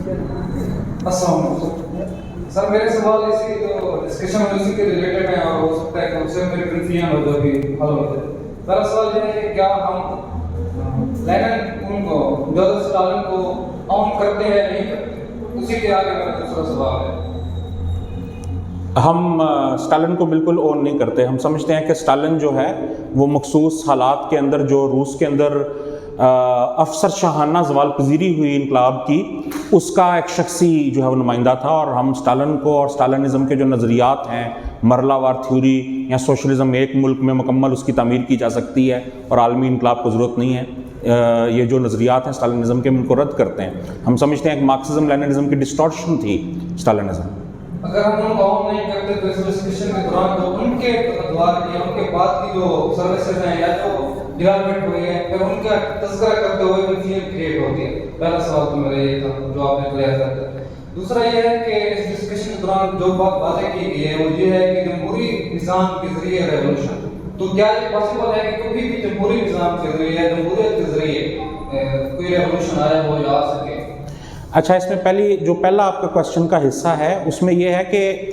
السلام علیکم سر، میرے سوال اسی جو ڈسکشن ہے اسی کے ریلیٹڈ ہیں اور ہو سکتا ہے کہ اس سے میری کنفیوژن ہو جو بھی حل ہو جائے. میرا سوال یہ ہے کہ کیا ہم لینن ان کو جوزف اسٹالن کو آن کرتے ہیں یا نہیں کرتے؟ اسی کے آگے میرا دوسرا سوال ہے. ہم اسٹالن کو بالکل اون نہیں کرتے. ہم سمجھتے ہیں کہ اسٹالن جو ہے وہ مخصوص حالات کے اندر جو روس کے اندر افسر شاہانہ زوال پذیری ہوئی انقلاب کی، اس کا ایک شخصی جو ہے وہ نمائندہ تھا. اور ہم اسٹالن کو اور اسٹالنزم کے جو نظریات ہیں، مرلہ وار تھیوری یا سوشلزم، ایک ملک میں مکمل اس کی تعمیر کی جا سکتی ہے اور عالمی انقلاب کو ضرورت نہیں ہے، یہ جو نظریات ہیں اسٹالنزم کے، ان کو رد کرتے ہیں. ہم سمجھتے ہیں کہ مارکسزم لیننزم کی ڈسٹورشن تھی اسٹالنزم. اگر ہم ان کو آن نہیں کرتے تو اس ڈسکشن کے دوران جو ان کے ادوار یا ان کے بعد کی جو سروسز ہیں یا جو ڈیولپمنٹ ہوئی ہے، پھر ان کا تذکرہ کرتے ہوئے کنفیوژن کریٹ ہوتی ہے. پہلا سوال تو میرا یہ تھا جو آپ نے کلیئر کر دیا. دوسرا یہ ہے کہ اس ڈسکشن کے دوران جو بات واضح کی گئی ہے وہ یہ ہے کہ جمہوری نظام کے ذریعے ریولوشن، تو کیا یہ پاسبل ہے کہ کبھی بھی جمہوری نظام کے ذریعے، جمہوریت کے ذریعے کوئی ریولوشن آیا ہو یا آ سکے؟ اچھا، اس میں پہلا آپ کا کوشچن کا حصہ ہے، اس میں یہ ہے کہ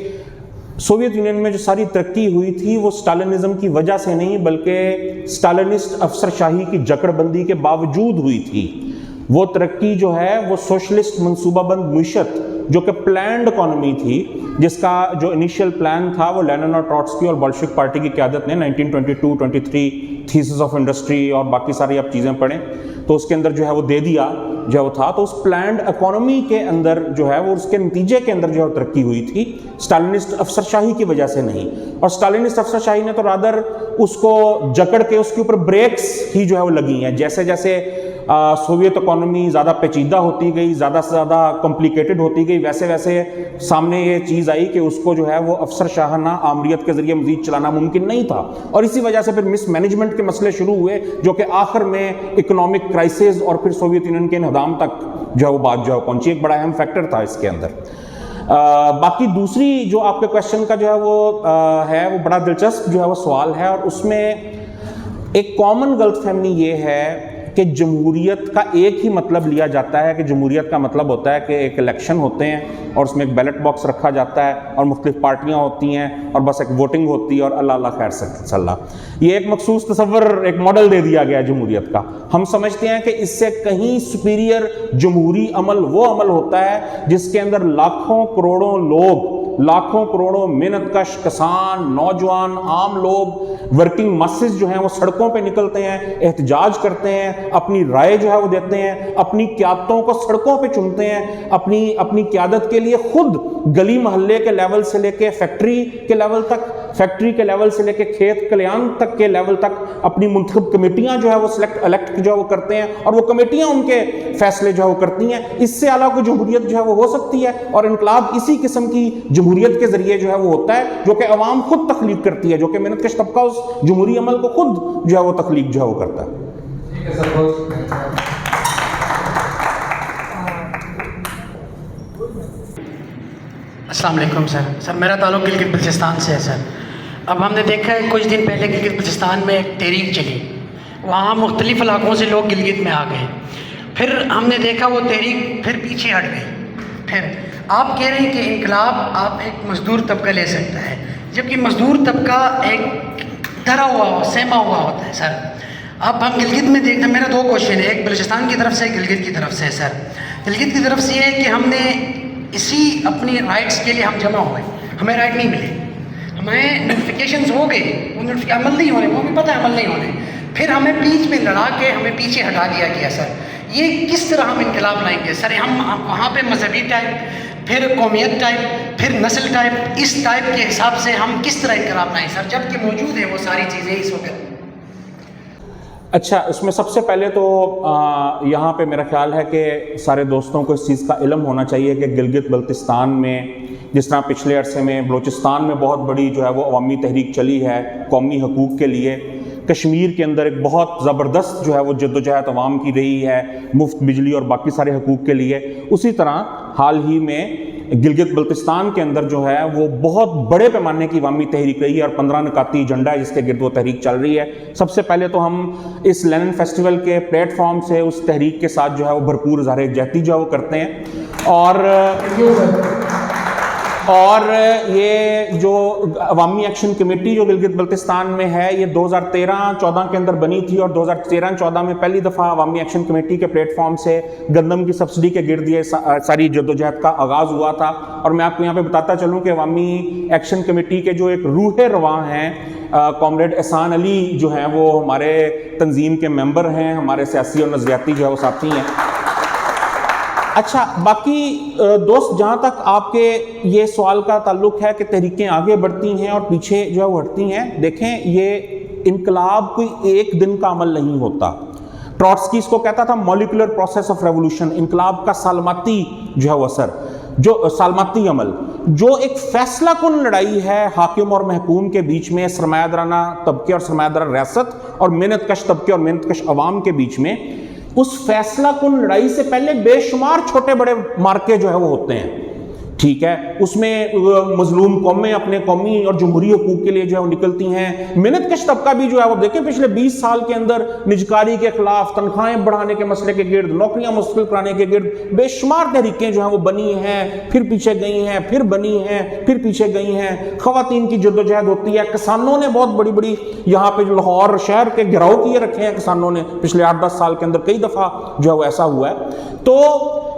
سوویت یونین میں جو ساری ترقی ہوئی تھی وہ اسٹالنزم کی وجہ سے نہیں بلکہ اسٹالنسٹ افسر شاہی کی جکڑ بندی کے باوجود ہوئی تھی. وہ ترقی جو ہے وہ سوشلسٹ منصوبہ بند معیشت جو کہ پلانڈ اکانومی تھی، جس کا جو انیشیل پلان تھا وہ لینن اور ٹروٹسکی اور بولشوک پارٹی کی قیادت نے 1922-23 تھیسس آف انڈسٹری اور باقی ساری آپ چیزیں پڑھیں تو اس کے اندر جو ہے وہ دے دیا جو وہ تھا. تو اس پلانڈ اکانومی کے اندر جو ہے وہ اس کے نتیجے کے اندر جو ہے ترقی ہوئی تھی، اسٹالنسٹ افسر شاہی کی وجہ سے نہیں. اور اسٹالنسٹ افسر شاہی نے تو رادر اس کو جکڑ کے اس کے اوپر بریکس ہی جو ہے وہ لگی ہیں. جیسے جیسے سوویت اکانومی زیادہ پیچیدہ ہوتی گئی، زیادہ سے زیادہ کمپلیکیٹڈ ہوتی گئی، ویسے ویسے سامنے یہ چیز آئی کہ اس کو جو ہے وہ افسر شاہانہ آمریت کے ذریعے مزید چلانا ممکن نہیں تھا. اور اسی وجہ سے پھر مس مینجمنٹ کے مسئلے شروع ہوئے جو کہ آخر میں اکنامک کرائسس اور پھر سوویت یونین کے انہدام تک جو ہے وہ بات جو ہے پہنچی. ایک بڑا اہم فیکٹر تھا اس کے اندر. باقی دوسری جو آپ کے کوشچن کا جو ہے وہ بڑا دلچسپ جو ہے وہ سوال ہے، اور اس میں ایک کامن غلط فہمی یہ ہے کہ جمہوریت کا ایک ہی مطلب لیا جاتا ہے کہ جمہوریت کا مطلب ہوتا ہے کہ ایک الیکشن ہوتے ہیں اور اس میں ایک بیلٹ باکس رکھا جاتا ہے اور مختلف پارٹیاں ہوتی ہیں اور بس ایک ووٹنگ ہوتی ہے اور اللہ اللہ خیر صلی اللہ. یہ ایک مخصوص تصور، ایک ماڈل دے دیا گیا ہے جمہوریت کا. ہم سمجھتے ہیں کہ اس سے کہیں سپیریئر جمہوری عمل وہ عمل ہوتا ہے جس کے اندر لاکھوں کروڑوں لوگ، لاکھوں کروڑوں محنت کش کسان، نوجوان، عام لوگ، ورکنگ مسز جو ہیں وہ سڑکوں پہ نکلتے ہیں، احتجاج کرتے ہیں، اپنی رائے جو ہے وہ دیتے ہیں، اپنی قیادتوں کو سڑکوں پہ چنتے ہیں، اپنی قیادت کے لیے خود گلی محلے کے لیول سے لے کے فیکٹری کے لیول تک، فیکٹری کے لیول سے لے کے کھیت کلیان تک کے لیول تک اپنی منتخب کمیٹیاں جو ہے وہ الیکٹ جو ہے وہ کرتے ہیں اور وہ کمیٹیاں ان کے فیصلے جو ہے وہ کرتی ہیں. اس سے اعلیٰ کوئی جمہوریت جو ہے وہ ہو سکتی ہے؟ اور انقلاب اسی قسم کی جمہوریت کے ذریعے جو ہے وہ ہوتا ہے جو کہ عوام خود تخلیق کرتی ہے، جو کہ محنت کش طبقہ اس جمہوری عمل کو خود جو ہے وہ تخلیق جو ہے وہ کرتا ہے. السلام علیکم سر. میرا تعلق گلگت بلتستان سے ہے سر. اب ہم نے دیکھا ہے کچھ دن پہلے گلگت بلتستان میں ایک تحریک چلی، وہاں مختلف علاقوں سے لوگ گلگت میں آ گئے. پھر ہم نے دیکھا وہ تحریک پھر پیچھے ہٹ گئی. پھر آپ کہہ رہے ہیں کہ انقلاب آپ ایک مزدور طبقہ لے سکتا ہے، جبکہ مزدور طبقہ ایک ڈرا ہوا سہما ہوا ہوتا ہے سر. اب ہم گلگت میں دیکھتے ہیں، میرا دو کوشچن ہے، ایک بلوچستان کی طرف سے، گلگت کی طرف سے. سر گلگت کی طرف سے یہ ہے کہ ہم نے اسی اپنی رائٹس کے لیے ہم جمع ہوئے، ہمیں رائٹ نہیں ملے، ہمیں نوٹیفیکیشنز ہو گئے، وہ عمل نہیں ہونے، وہ بھی پتہ ہے عمل نہیں ہونے، پھر ہمیں بیچ میں لڑا کے ہمیں پیچھے ہٹا دیا گیا. سر یہ کس طرح ہم انقلاب لائیں گے؟ سر ہم وہاں پہ مذہبی ٹائپ، پھر قومیت ٹائپ، پھر نسل ٹائپ، اس ٹائپ کے حساب سے ہم کس طرح انقلاب لائیں سر، جب کہ موجود ہے وہ ساری چیزیں اس وقت؟ اچھا، اس میں سب سے پہلے تو یہاں پہ میرا خیال ہے کہ سارے دوستوں کو اس چیز کا علم ہونا چاہیے کہ گلگت بلتستان میں جس طرح پچھلے عرصے میں بلوچستان میں بہت بڑی جو ہے وہ عوامی تحریک چلی ہے قومی حقوق کے لیے، کشمیر کے اندر ایک بہت زبردست جو ہے وہ جد و جہد عوام کی رہی ہے مفت بجلی اور باقی سارے حقوق کے لیے. اسی طرح حال ہی میں گلگت بلتستان کے اندر جو ہے وہ بہت بڑے پیمانے کی عوامی تحریک رہی ہے اور 15 نکاتی ایجنڈا ہے جس کے گرد وہ تحریک چل رہی ہے. سب سے پہلے تو ہم اس لینن فیسٹیول کے پلیٹ فارم سے اس تحریک کے ساتھ جو ہے وہ بھرپور اظہار یکجہتی جو ہے وہ کرتے ہیں. اور یہ جو عوامی ایکشن کمیٹی جو گلگت بلتستان میں ہے یہ 2013-14 کے اندر بنی تھی، اور 2013-14 میں پہلی دفعہ عوامی ایکشن کمیٹی کے پلیٹ فارم سے گندم کی سبسڈی کے گرد یہ ساری جدوجہد کا آغاز ہوا تھا۔ اور میں آپ کو یہاں پہ بتاتا چلوں کہ عوامی ایکشن کمیٹی کے جو ایک روح رواں ہیں کامریڈ احسان علی جو ہیں، وہ ہمارے تنظیم کے ممبر ہیں، ہمارے سیاسی اور نظریاتی جو ہے وہ ساتھی ہیں۔ اچھا، باقی دوست جہاں تک آپ کے یہ سوال کا تعلق ہے کہ تحریکیں آگے بڑھتی ہیں اور پیچھے جو ہے وہ ہٹتی ہیں، دیکھیں یہ انقلاب کوئی ایک دن کا عمل نہیں ہوتا۔ ٹروٹسکی اس کو کہتا تھا مولیکولر پروسیس آف ریولوشن، انقلاب کا سالماتی جو ہے وہ اثر، جو سالماتی عمل، جو ایک فیصلہ کن لڑائی ہے حاکم اور محکوم کے بیچ میں، سرمایہ دارانہ طبقے اور سرمایہ دار ریاست اور محنت کش طبقے اور محنت کش عوام کے بیچ میں، اس فیصلہ کن لڑائی سے پہلے بے شمار چھوٹے بڑے مارکے جو ہے وہ ہوتے ہیں، ٹھیک ہے، اس میں مظلوم قومیں اپنے قومی اور جمہوری حقوق کے لیے جو ہے وہ نکلتی ہیں، محنت کش طبقہ بھی جو ہے وہ دیکھیں پچھلے 20 سال کے اندر نجکاری کے خلاف، تنخواہیں بڑھانے کے مسئلے کے گرد، نوکریاں مستقل کرانے کے گرد بے شمار تحریکیں جو ہیں وہ بنی ہیں، پھر پیچھے گئی ہیں، پھر بنی ہیں، پھر پیچھے گئی ہیں۔ خواتین کی جدوجہد ہوتی ہے، کسانوں نے بہت بڑی بڑی یہاں پہ جو لاہور شہر کے گھراؤ کیے رکھے ہیں کسانوں نے پچھلے 8-10 سال کے اندر، کئی دفعہ جو ہے وہ ایسا ہوا ہے۔ تو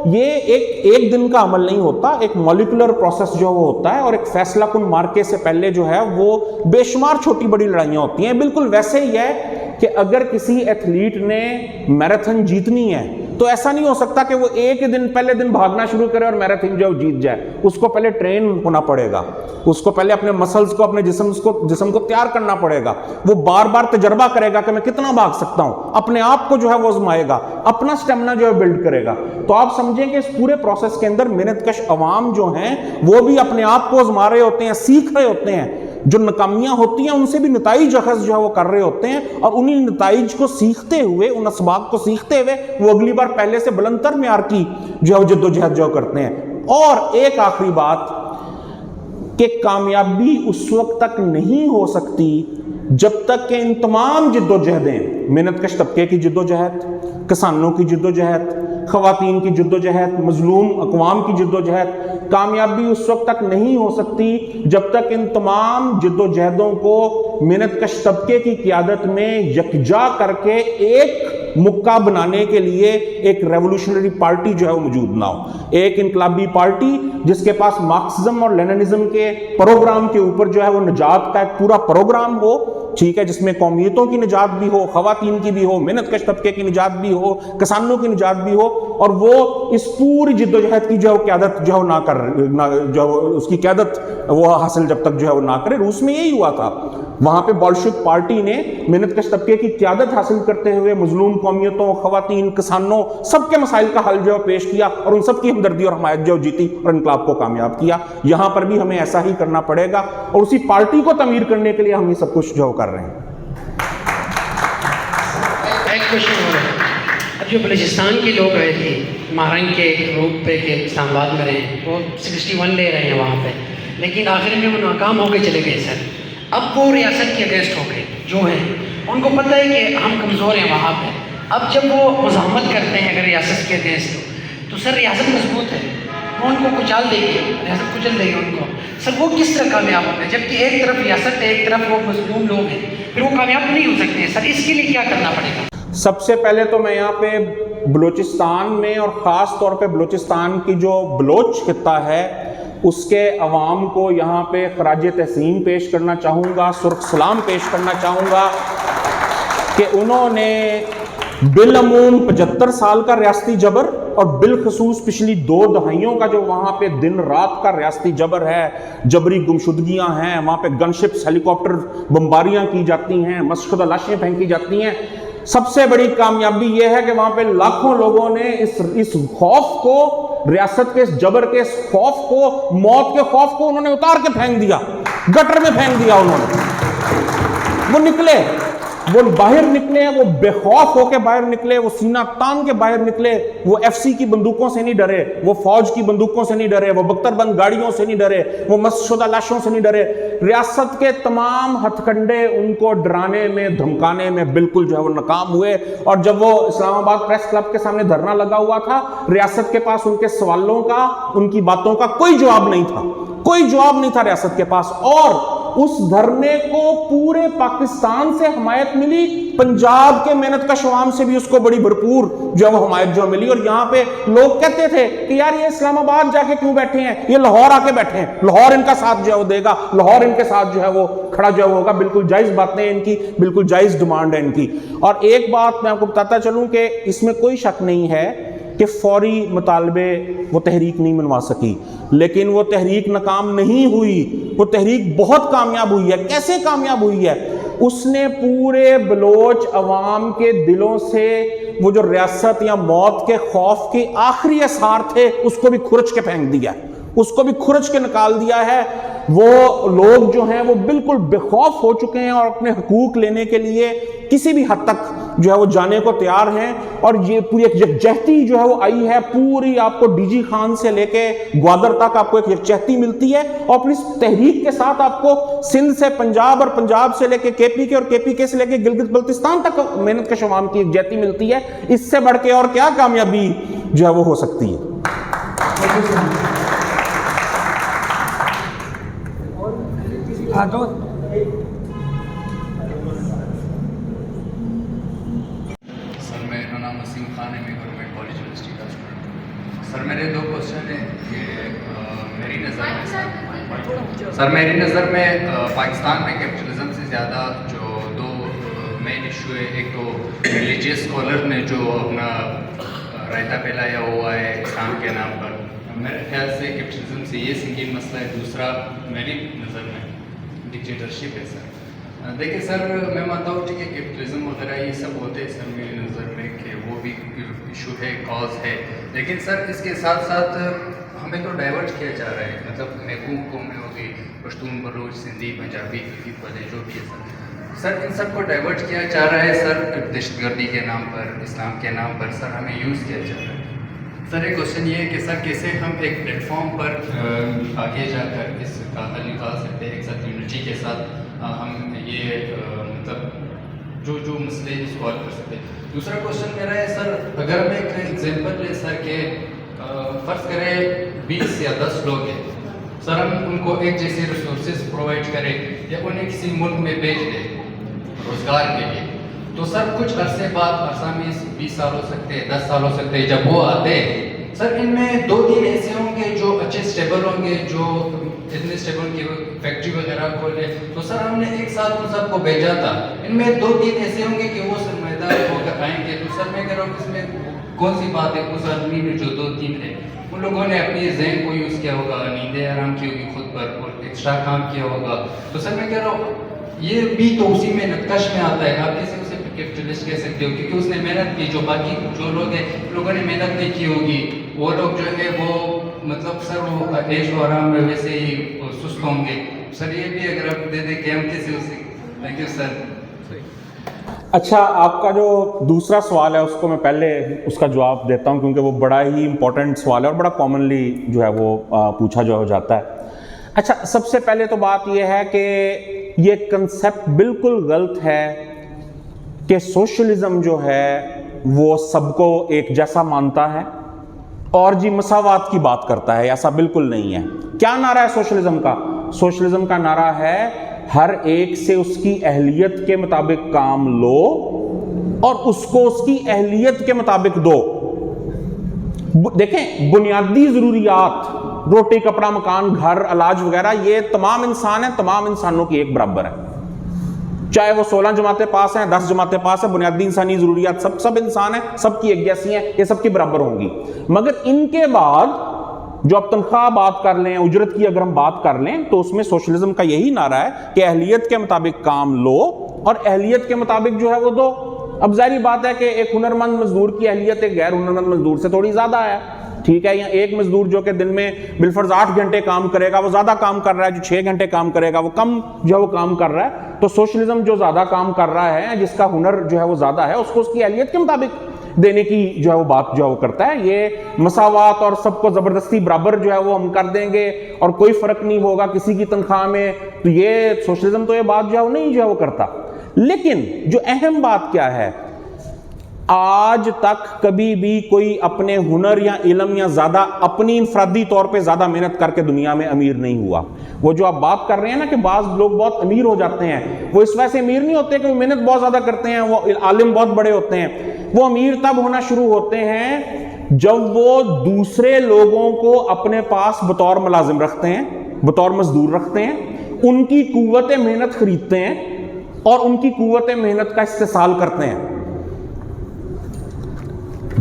یہ ایک دن کا عمل نہیں ہوتا، ایک مولیکولر پروسیس جو وہ ہوتا ہے، اور ایک فیصلہ کن مارکے سے پہلے جو ہے وہ بے شمار چھوٹی بڑی لڑائیاں ہوتی ہیں۔ بالکل ویسے ہی ہے کہ اگر کسی ایتھلیٹ نے میراتھن جیتنی ہے تو ایسا نہیں ہو سکتا کہ وہ ایک دن پہلے دن بھاگنا شروع کرے اور میراتھن جو جیت جائے، اس کو پہلے ٹرین ہونا پڑے گا، اس کو پہلے اپنے مسلز کو، اپنے جسم کو تیار کرنا پڑے گا، وہ بار بار تجربہ کرے گا کہ میں کتنا بھاگ سکتا ہوں، اپنے آپ کو جو ہے وہ آزمائے گا، اپنا سٹیمنا جو ہے بلڈ کرے گا۔ تو آپ سمجھیں کہ اس پورے پروسیس کے اندر محنت کش عوام جو ہیں وہ بھی اپنے آپ کو آزما رہے ہوتے ہیں، سیکھ رہے ہوتے ہیں، جو ناکامیاں ہوتی ہیں ان سے بھی نتائج اخذ جو ہے وہ کر رہے ہوتے ہیں، اور انہی نتائج کو سیکھتے ہوئے، ان اسباق کو سیکھتے ہوئے وہ اگلی بار پہلے سے بلندتر معیار کی جو ہے وہ جدوجہد جو کرتے ہیں۔ اور ایک آخری بات کہ کامیابی اس وقت تک نہیں ہو سکتی جب تک کہ ان تمام جدوجہدیں، محنت کش طبقے کی جدوجہد، کسانوں کی جدوجہد، خواتین کی جدوجہد، مظلوم اقوام کی جدوجہد، کامیابی اس وقت تک نہیں ہو سکتی جب تک ان تمام جدوجہدوں کو محنت کش طبقے کی قیادت میں یکجا کر کے ایک مکہ بنانے کے لیے ایک ریولوشنری پارٹی جو ہے وہ موجود نہ ہو، ایک انقلابی پارٹی جس کے پاس مارکسزم اور لیننزم کے پروگرام کے اوپر جو ہے وہ نجات کا ایک پورا پروگرام ہو، ٹھیک ہے، جس میں قومیتوں کی نجات بھی ہو، خواتین کی بھی ہو، محنت کش طبقے کی نجات بھی ہو، کسانوں کی نجات بھی ہو، اور وہ اس پوری جدوجہد کی جو ہے قیادت جو ہے نہ کر، جو اس کی قیادت وہ حاصل جب تک جو ہے وہ نہ کرے۔ روس میں یہی ہوا تھا، وہاں پہ بولشوک پارٹی نے محنت کش طبقے کی قیادت حاصل کرتے ہوئے مظلوم قومیتوں، خواتین، کسانوں، سب کے مسائل کا حل جو ہے پیش کیا، اور ان سب کی ہمدردی اور حمایت جو جیتی اور انقلاب کو کامیاب کیا۔ یہاں پر بھی ہمیں ایسا ہی کرنا پڑے گا، اور اسی پارٹی کو تعمیر کرنے کے لیے ہم یہ سب کچھ جو کر رہے ہیں۔ ایک کوشچن ہو رہا ہے، اب جو بلوچستان کے لوگ آئے تھے مہرنگ کے روپ پہ کہ اسلام آباد میں رہے ہیں، وہ 61 لے رہے ہیں وہاں پہ، لیکن آخر میں وہ ناکام ہو کے چلے گئے سر۔ اب وہ ریاست کے اگینسٹ ہو گئے جو ہیں، ان کو پتہ ہے کہ ہم کمزور ہیں وہاں پہ، اب جب وہ مزاحمت کرتے ہیں اگر ریاست کے اگینسٹ تو سر ریاست مضبوط ہے، وہ ان کو کچال دے گی، ریاست کچل دے گی ان کو، سر وہ کس طرح کامیاب ہوتے ہیں؟ جبکہ ایک طرف ریاست ہے، ایک طرف وہ مظلوم لوگ ہیں، پھر وہ کامیاب نہیں ہو سکتے ہیں۔ سر اس کے لیے کیا کرنا پڑے گا؟ سب سے پہلے تو میں یہاں پہ بلوچستان میں اور خاص طور پہ بلوچستان کی جو بلوچ خطہ ہے اس کے عوام کو یہاں پہ خراج تحسین پیش کرنا چاہوں گا، سرخ سلام پیش کرنا چاہوں گا کہ انہوں نے بالعموم 75 سال کا ریاستی جبر اور بالخصوص پچھلی 2 دہائیوں کا جو وہاں پہ دن رات کا ریاستی جبر ہے، جبری گمشدگیاں ہیں، وہاں پہ گن شپس، ہیلی کاپٹر بمباریاں کی جاتی ہیں، مسشدہ لاشیں پھینکی جاتی ہیں۔ سب سے بڑی کامیابی یہ ہے کہ وہاں پہ لاکھوں لوگوں نے اس خوف کو، ریاست کے اس جبر کے اس خوف کو، موت کے خوف کو انہوں نے اتار کے پھینک دیا، گٹر میں پھینک دیا انہوں نے، وہ نکلے۔ وہ باہر نکلے, وہ بے خوف ہو کے باہر نکلے, وہ سینہ تان کے باہر نکلے, وہ ایف سی کی بندوقوں سے نہیں ڈرے, وہ فوج کی بندوقوں سے نہیں ڈرے, وہ بختر بند گاڑیوں سے نہیں ڈرے, وہ مس شدہ لاشوں سے نہیں ڈرے. ریاست کے تمام ہتھ کنڈے ان کو ڈرانے میں, دھمکانے میں بالکل جو ہے وہ ناکام ہوئے. اور جب وہ اسلام آباد پریس کلب کے سامنے دھرنا لگا ہوا تھا, ریاست کے پاس ان کے سوالوں کا, ان کی باتوں کا کوئی جواب نہیں تھا, کوئی جواب نہیں تھا ریاست کے پاس. اور اس دھرنے کو پورے پاکستان سے حمایت ملی, پنجاب کے محنت کش عوام سے بھی اس کو بڑی بھرپور جو ہے وہ حمایت جو ملی. اور یہاں پہ لوگ کہتے تھے کہ یار یہ اسلام آباد جا کے کیوں بیٹھے ہیں, یہ لاہور آ کے بیٹھے ہیں, لاہور ان کا ساتھ جو ہے وہ دے گا, لاہور ان کے ساتھ جو ہے وہ کھڑا جو ہے وہ ہوگا. بالکل جائز باتیں ان کی, بالکل جائز ڈیمانڈ ہے ان کی. اور ایک بات میں آپ کو بتاتا چلوں کہ اس میں کوئی شک نہیں ہے کہ فوری مطالبے وہ تحریک نہیں منوا سکی, لیکن وہ تحریک ناکام نہیں ہوئی, وہ تحریک بہت کامیاب ہوئی ہے. کیسے کامیاب ہوئی ہے؟ اس نے پورے بلوچ عوام کے دلوں سے وہ جو ریاست یا موت کے خوف کے آخری اثار تھے اس کو بھی کھرچ کے پھینک دیا, اس کو بھی کھرچ کے نکال دیا ہے. وہ لوگ جو ہیں وہ بالکل بے خوف ہو چکے ہیں اور اپنے حقوق لینے کے لیے کسی بھی حد تک جو ہے وہ جانے کو تیار ہیں. اور یہ پوری ایک یکجہتی جو ہے وہ آئی ہے, پوری آپ کو ڈی جی خان سے لے کے گوادر تک آپ کو ایک یکجہتی ملتی ہے. اور اپنی تحریک کے ساتھ آپ کو سندھ سے پنجاب اور پنجاب سے لے کے کے پی کے اور کے پی کے سے لے کے گلگت بلتستان تک محنت کش عوام کی یکجہتی ملتی ہے. اس سے بڑھ کے اور کیا کامیابی جو ہے وہ ہو سکتی ہے؟ سر میرا نام وسیم خان ہے, میں گورنمنٹ کالج یونیورسٹی کا اسٹوڈنٹ ہوں. سر میرے دو کوشچن ہیں کہ میری نظر میں پاکستان میں کیپٹلزم سے زیادہ جو دو مین ایشو ہے, ایک تو ریلیجیس اسکالر نے جو اپنا رائتا پھیلایا ہوا ہے اسلام کے نام پر, میرے خیال سے کیپٹلزم سے یہ سنگین مسئلہ ہے. دوسرا میری نظر میں ڈکٹیٹرشپ ہے. سر دیکھیں سر, میں مانتا ہوں کہ کیپٹلزم وغیرہ یہ سب ہوتے ہیں سر میری نظر میں کہ وہ بھی ایشو ہے, کاز ہے, لیکن سر اس کے ساتھ ساتھ ہمیں تو ڈائیورٹ کیا جا رہا ہے. مطلب محکوم قومیں ہوگی, پشتون, بلوچ, سندھی, پنجابی, گلگت والے جو بھی ہے سر ان سب کو ڈائیورٹ کیا جا رہا ہے سر, دہشت گردی کے نام پر, اسلام کے نام پر سر ہمیں یوز کیا جا رہا ہے. سر ایک کوشچن یہ ہے کہ سر کیسے ہم ایک پلیٹ فارم پر آگے جا کر اس کا حل نکال سکتے ہیں, ایک ساتھ یونٹی کے ساتھ ہم یہ مطلب جو مسئلے سوالو کر سکتے ہیں. دوسرا کوشچن میرا ہے سر, اگر ہم ایک ایگزامپل لیں سر کہ فرض کریں 20 یا 10 لوگ ہیں سر, ہم ان کو ایک جیسے ریسورسز پرووائڈ کریں یا انہیں کسی ملک میں بھیج دیں روزگار کے لیے, تو سر کچھ عرصے بعد آسامی 20 سال ہو سکتے ہیں, 10 سال ہو سکتے ہیں, جب وہ آتے ہیں سر ان میں 2-3 ایسے ہوں گے جو اچھے اسٹیبل ہوں گے, جو اتنے اسٹیبل کی فیکٹری وغیرہ کھولے, تو سر ہم نے ایک ساتھ ان سب کو بھیجا تھا, ان میں 2-3 ایسے ہوں گے کہ وہ سرمایہ دار ہو کر آئیں گے. تو سر میں کہہ رہا ہوں اس میں کون سی بات ہے, اس آدمی میں جو 2-3 ہے ان لوگوں نے اپنی ذہن کو یوز کیا ہوگا, نیندیں آرام کی ہوگی خود پر اور ایکسٹرا کام کیا ہوگا. تو سر میں کہہ رہا ہوں یہ بھی تو اسی میں نقش میں آتا ہے. آپ کیسے اسے کیپٹلسٹ کہہ سکتے ہو, کیونکہ اس نے محنت کی, جو باقی جو لوگ ہیں لوگوں نے محنت نہیں کی ہوگی, وہ لوگ جو ہے وہ مطلب سر وہ عیش و آرام میں ویسے ہی سست ہوں گے. سر یہ بھی اگر آپ دے دیں کہ ہم کیسے اسے. Thank you sir. اچھا, آپ کا جو دوسرا سوال ہے اس کو میں پہلے اس کا جواب دیتا ہوں, کیونکہ وہ بڑا ہی امپورٹنٹ سوال ہے اور بڑا کامنلی جو ہے وہ پوچھا جو ہو جاتا ہے. اچھا, سب سے پہلے تو بات یہ ہے کہ یہ کنسیپٹ بالکل غلط ہے کہ سوشلزم جو ہے وہ سب کو ایک جیسا مانتا ہے اور جی مساوات کی بات کرتا ہے. ایسا بالکل نہیں ہے. کیا نعرہ ہے سوشلزم کا؟ سوشلزم کا نعرہ ہے ہر ایک سے اس کی اہلیت کے مطابق کام لو اور اس کو اس کی اہلیت کے مطابق دو. دیکھیں, بنیادی ضروریات, روٹی, کپڑا, مکان, گھر, علاج وغیرہ, یہ تمام انسان ہیں, تمام انسانوں کی ایک برابر ہے. چاہے وہ 16 جماعتیں پاس ہیں, 10 جماعتیں پاس ہیں, بنیادی انسانی ضروریات سب انسان ہیں, سب کی ایک جیسی ہیں, یہ سب کی برابر ہوں گی. مگر ان کے بعد جو اب تنخواہ بات کر لیں, اجرت کی اگر ہم بات کر لیں, تو اس میں سوشلزم کا یہی نعرہ ہے کہ اہلیت کے مطابق کام لو اور اہلیت کے مطابق جو ہے وہ دو. اب ظاہری بات ہے کہ ایک ہنرمند مزدور کی اہلیت ایک غیر ہنرمند مزدور سے تھوڑی زیادہ ہے, ٹھیک ہے, یا ایک مزدور جو کہ دن میں بالفرض 8 گھنٹے کام کرے گا وہ زیادہ کام کر رہا ہے, جو 6 گھنٹے کام کرے گا وہ کم جو ہے وہ کام کر رہا ہے. تو سوشلزم جو زیادہ کام کر رہا ہے, جس کا ہنر جو ہے وہ زیادہ ہے, اس کو اس کی اہلیت کے مطابق دینے کی جو ہے وہ بات جو ہے وہ کرتا ہے. یہ مساوات اور سب کو زبردستی برابر جو ہے وہ ہم کر دیں گے اور کوئی فرق نہیں ہوگا کسی کی تنخواہ میں, تو یہ سوشلزم تو یہ بات جو ہے وہ نہیں جو ہے وہ کرتا. لیکن جو اہم بات کیا ہے, آج تک کبھی بھی کوئی اپنے ہنر یا علم یا زیادہ اپنی انفرادی طور پہ زیادہ محنت کر کے دنیا میں امیر نہیں ہوا. وہ جو آپ بات کر رہے ہیں نا کہ بعض لوگ بہت امیر ہو جاتے ہیں, وہ اس وجہ سے امیر نہیں ہوتے کہ وہ محنت بہت زیادہ کرتے ہیں, وہ عالم بہت بڑے ہوتے ہیں. وہ امیر تب ہونا شروع ہوتے ہیں جب وہ دوسرے لوگوں کو اپنے پاس بطور ملازم رکھتے ہیں, بطور مزدور رکھتے ہیں, ان کی قوت محنت خریدتے ہیں اور ان کی قوت محنت کا استحصال کرتے ہیں.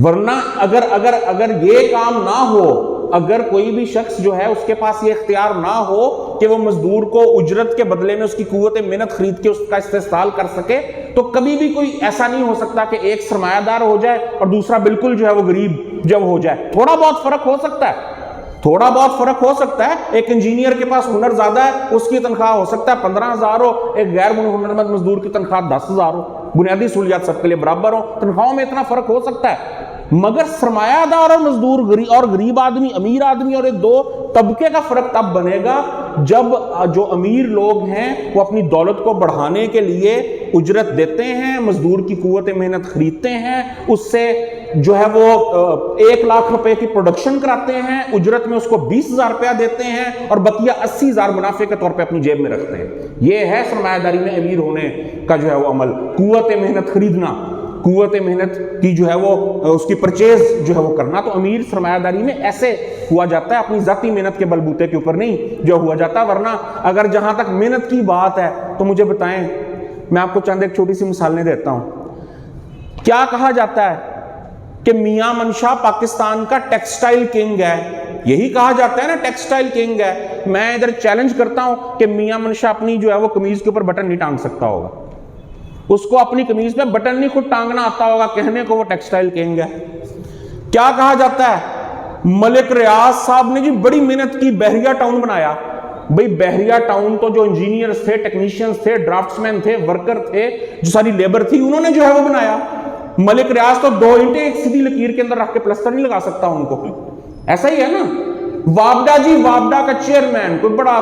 ورنہ اگر یہ کام نہ ہو, اگر کوئی بھی شخص جو ہے اس کے پاس یہ اختیار نہ ہو کہ وہ مزدور کو اجرت کے بدلے میں اس کی قوت محنت خرید کے اس کا استحصال کر سکے, تو کبھی بھی کوئی ایسا نہیں ہو سکتا کہ ایک سرمایہ دار ہو جائے اور دوسرا بالکل جو ہے وہ غریب جب ہو جائے. تھوڑا بہت فرق ہو سکتا ہے, تھوڑا بہت فرق ہو سکتا ہے. ایک انجینئر کے پاس ہنر زیادہ ہے, اس کی تنخواہ ہو سکتا ہے 15,000 ہو, ایک غیر ہنرمند مزدور کی تنخواہ 10,000 ہو. بنیادی سہولیات سب کے لیے برابر ہو, تنخواہوں میں اتنا فرق ہو سکتا ہے. مگر سرمایہ دار اور مزدور اور غریب آدمی, امیر آدمی, اور یہ دو طبقے کا فرق تب بنے گا جب جو امیر لوگ ہیں وہ اپنی دولت کو بڑھانے کے لیے اجرت دیتے ہیں, مزدور کی قوت محنت خریدتے ہیں, اس سے جو ہے وہ 1 لاکھ روپے کی پروڈکشن کراتے ہیں, اجرت میں اس کو 20,000 روپیہ دیتے ہیں اور بقیہ 80,000 منافع کے طور پہ اپنی جیب میں رکھتے ہیں. یہ ہے سرمایہ داری میں امیر ہونے کا جو ہے وہ عمل, قوت محنت خریدنا, قوت محنت کی جو ہے وہ اس کی پرچیز جو ہے وہ کرنا. تو امیر سرمایہ داری میں ایسے ہوا جاتا ہے, اپنی ذاتی محنت کے بلبوتے کے اوپر نہیں جو ہوا جاتا. ورنہ اگر جہاں تک محنت کی بات ہے تو مجھے بتائیں, میں آپ کو چند ایک چھوٹی سی مثالیں دیتا ہوں. کیا کہا جاتا ہے کہ میاں منشا پاکستان کا ٹیکسٹائل کنگ ہے, یہی کہا جاتا ہے نا, ٹیکسٹائل کنگ ہے. میں ادھر چیلنج کرتا ہوں کہ میاں منشا اپنی جو ہے وہ قمیض کے اوپر بٹن نہیں ٹانگ سکتا ہوگا, اس کو اپنی قمیض پہ بٹن نہیں خود ٹانگنا آتا ہوگا, کہنے کو وہ ٹیکسٹائل کنگ ہے. کیا کہا جاتا ہے, ملک ریاض صاحب نے جی بڑی محنت کی, بحریہ ٹاؤن بنایا. بھئی بحریہ ٹاؤن تو جو انجینئرز تھے, ٹیکنیشینز تھے, ڈرافٹس مین تھے, ورکر تھے, جو ساری لیبر تھی, انہوں نے جو ہے وہ بنایا. ملک ریاض تو 2 اینٹیں ایک سیدھی لکیر کے اندر رکھ کے پلسٹر نہیں لگا سکتا ان کو. ایسا ہی ہے نا. وابڈا جی, وابڈا کا چیئرمین کوئی بڑا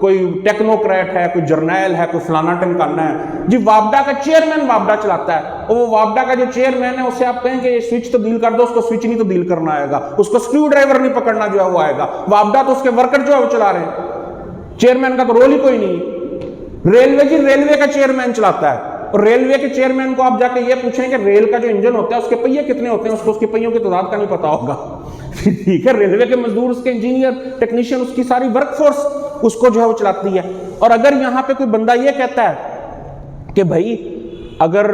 کوئی ٹیکنوکریٹ ہے, کوئی جرنیل ہے, کوئی فلانا ٹنکانا ہے جی, وابڈا کا چیئرمین وابڈا چلاتا ہے. اور وہ وابڈا کا جو چیئرمین ہے, اسے آپ کہیں کہ یہ سوئچ تبدیل کر دو, اس کو سوئچ نہیں تبدیل کرنا آئے گا, اس کو سکریو ڈرائیور نہیں پکڑنا جو ہے وہ آئے گا. وابڈا تو اس کے ورکر جو ہے وہ چلا رہے ہیں, چیئرمین کا تو رول ہی کوئی نہیں. ریلوے جی, ریلوے کا چیئرمین چلاتا ہے, اور ریلوے کے چیئرمین کو آپ جا کے یہ پوچھیں کہ ریل کا جو انجن ہوتا ہے اس کے پہیے کتنے ہوتے ہیں, اس کو اس کے پہیوں کی تعداد کا نہیں پتا ہوگا. ٹھیک ہے, ریلوے کے مزدور, اس کے انجینئر, ٹیکنیشین, اس کی ساری ورک فورس اس کو جو ہے وہ چلاتی ہے. اور اگر یہاں پہ کوئی بندہ یہ کہتا ہے کہ بھائی اگر